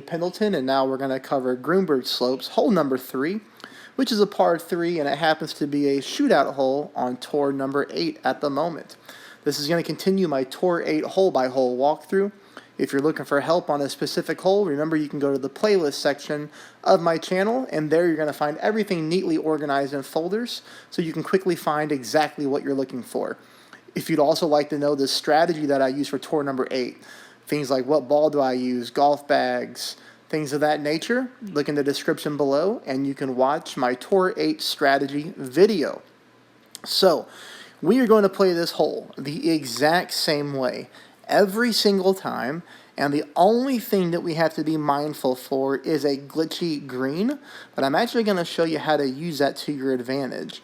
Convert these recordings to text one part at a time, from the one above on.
Pendleton, and now we're going to cover Grunberg slopes, hole number 3, which is a par 3, and it happens to be a shootout hole on tour number 8 at the moment. This is going to continue my tour 8 hole-by-hole walkthrough. If you're looking for help on a specific hole, remember you can go to the playlist section of my channel, and there you're going to find everything neatly organized in folders so you can quickly find exactly what you're looking for. If you'd also like to know the strategy that I use for tour number 8, things like what ball do I use, golf bags, things of that nature, look in the description below and you can watch my Tour 8 strategy video. So, we are going to play this hole the exact same way every single time, and the only thing that we have to be mindful for is a glitchy green, but I'm actually going to show you how to use that to your advantage.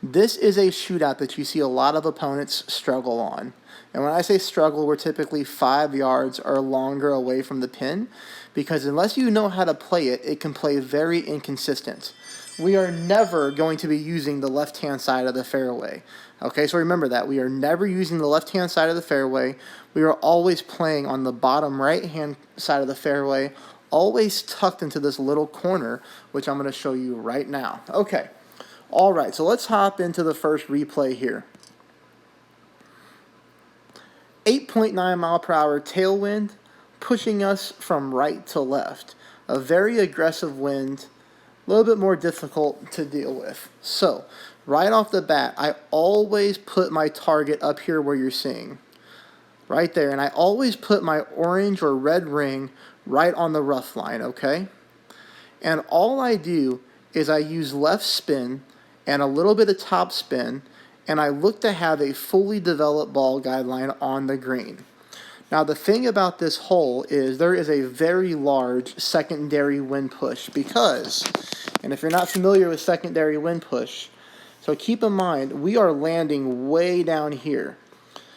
This is a shootout that you see a lot of opponents struggle on. And when I say struggle, we're typically 5 yards or longer away from the pin, because unless you know how to play it, it can play very inconsistent. We are never going to be using the left-hand side of the fairway. Okay, so remember that. We are never using the left-hand side of the fairway. We are always playing on the bottom right-hand side of the fairway, always tucked into this little corner, which I'm going to show you right now. Okay. All right, so let's hop into the first replay here. 8.9 mile per hour tailwind pushing us from right to left. A very aggressive wind, a little bit more difficult to deal with. So, right off the bat, I always put my target up here where you're seeing. Right there, and I always put my orange or red ring right on the rough line, okay? And all I do is I use left spin and a little bit of top spin, and I look to have a fully developed ball guideline on the green. Now the thing about this hole is there is a very large secondary wind push because, and if you're not familiar with secondary wind push, so keep in mind we are landing way down here.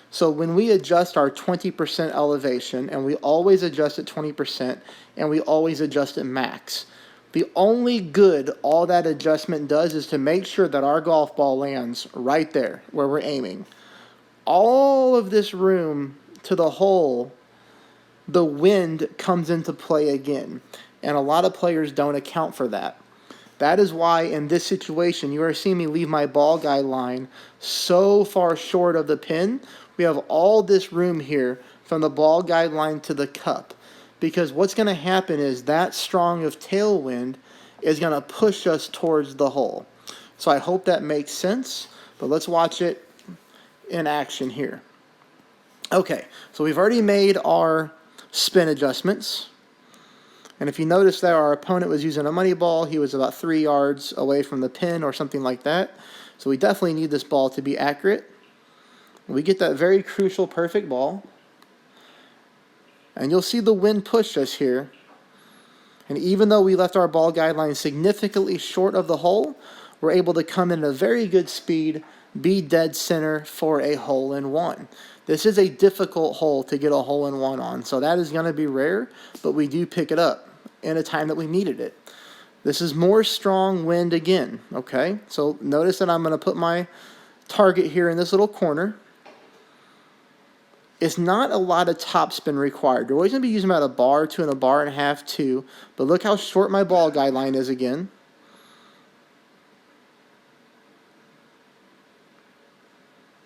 So when we adjust our 20% elevation, and we always adjust at 20%, and we always adjust at max, the only good all that adjustment does is to make sure that our golf ball lands right there where we're aiming. All of this room to the hole, the wind comes into play again. And a lot of players don't account for that. That is why in this situation, you are seeing me leave my ball guide line so far short of the pin. We have all this room here from the ball guide line to the cup. Because what's going to happen is that strong of tailwind is going to push us towards the hole. So I hope that makes sense, but let's watch it in action here. Okay, so we've already made our spin adjustments. And if you notice there, our opponent was using a money ball. He was about 3 yards away from the pin or something like that. So we definitely need this ball to be accurate. We get that very crucial perfect ball. And you'll see the wind push us here. And even though we left our ball guideline significantly short of the hole, we're able to come in at a very good speed, be dead center for a hole-in-one. This is a difficult hole to get a hole-in-one on, so that is going to be rare, but we do pick it up in a time that we needed it. This is more strong wind again, okay? So notice that I'm going to put my target here in this little corner. It's not a lot of topspin required. You're always going to be using about a bar, 2 and a bar and a half, 2. But look how short my ball guideline is again.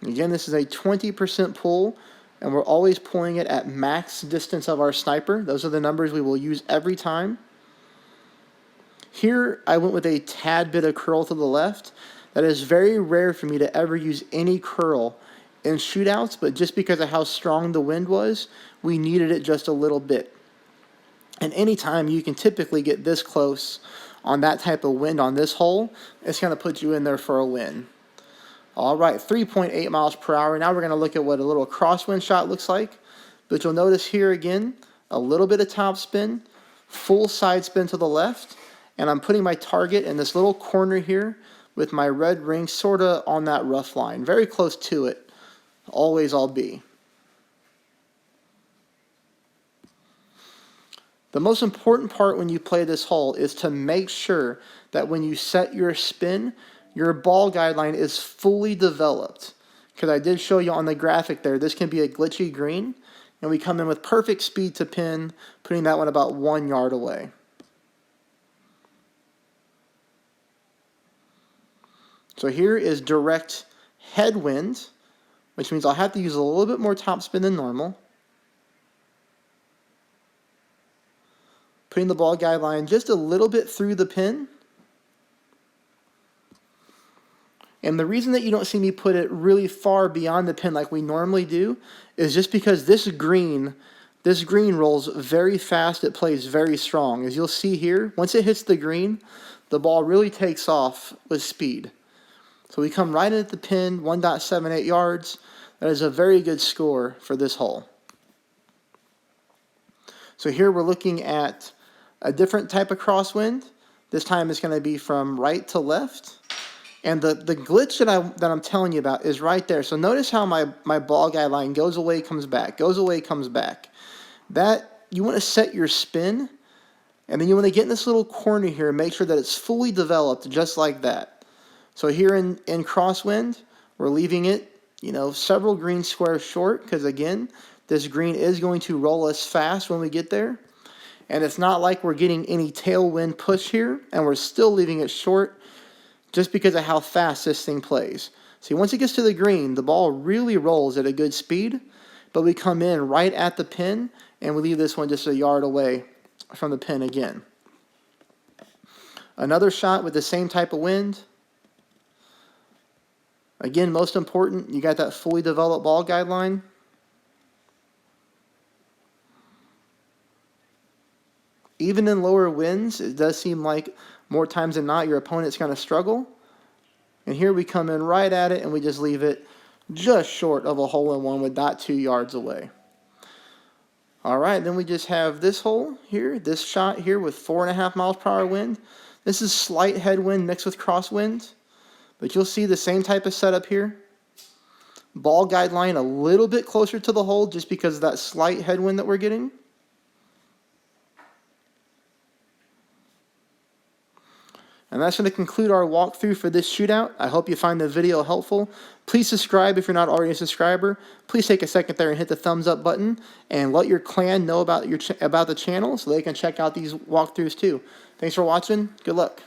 Again, this is a 20% pull, and we're always pulling it at max distance of our sniper. Those are the numbers we will use every time. Here, I went with a tad bit of curl to the left. That is very rare for me to ever use any curl in shootouts, but just because of how strong the wind was, we needed it just a little bit. And anytime you can typically get this close on that type of wind on this hole, it's going to put you in there for a win. All right, 3.8 miles per hour. Now we're going to look at what a little crosswind shot looks like. But you'll notice here again, a little bit of top spin, full side spin to the left, and I'm putting my target in this little corner here with my red ring sort of on that rough line, very close to it. Always I'll be. The most important part when you play this hole is to make sure that when you set your spin, your ball guideline is fully developed. Because I did show you on the graphic there, this can be a glitchy green. And we come in with perfect speed to pin, putting that one about 1 yard away. So here is direct headwind, which means I'll have to use a little bit more topspin than normal. Putting the ball guide line just a little bit through the pin. And the reason that you don't see me put it really far beyond the pin like we normally do is just because this green rolls very fast. It plays very strong. As you'll see here, once it hits the green, the ball really takes off with speed. So we come right in at the pin, 1.78 yards. That is a very good score for this hole. So here we're looking at a different type of crosswind. This time it's going to be from right to left. And the glitch that I'm telling you about is right there. So notice how my ball guide line goes away, comes back, goes away, comes back. That, you want to set your spin, and then you want to get in this little corner here and make sure that it's fully developed just like that. So here in crosswind, we're leaving it, several green squares short, because again, this green is going to roll us fast when we get there. And it's not like we're getting any tailwind push here, and we're still leaving it short just because of how fast this thing plays. See, once it gets to the green, the ball really rolls at a good speed, but we come in right at the pin, and we leave this one just a yard away from the pin again. Another shot with the same type of wind. Again, most important, you got that fully developed ball guide line. Even in lower winds, it does seem like more times than not your opponent's going to struggle. And here we come in right at it, and we just leave it just short of a hole-in-one with that 2 yards away. All right, then we just have this hole here, this shot here with 4.5 miles per hour wind. This is slight headwind mixed with crosswind, but you'll see the same type of setup here. Ball guide line a little bit closer to the hole just because of that slight headwind that we're getting. And that's going to conclude our walkthrough for this shootout. I hope you find the video helpful. Please subscribe if you're not already a subscriber. Please take a second there and hit the thumbs up button and let your clan know about the channel so they can check out these walkthroughs too. Thanks for watching. Good luck.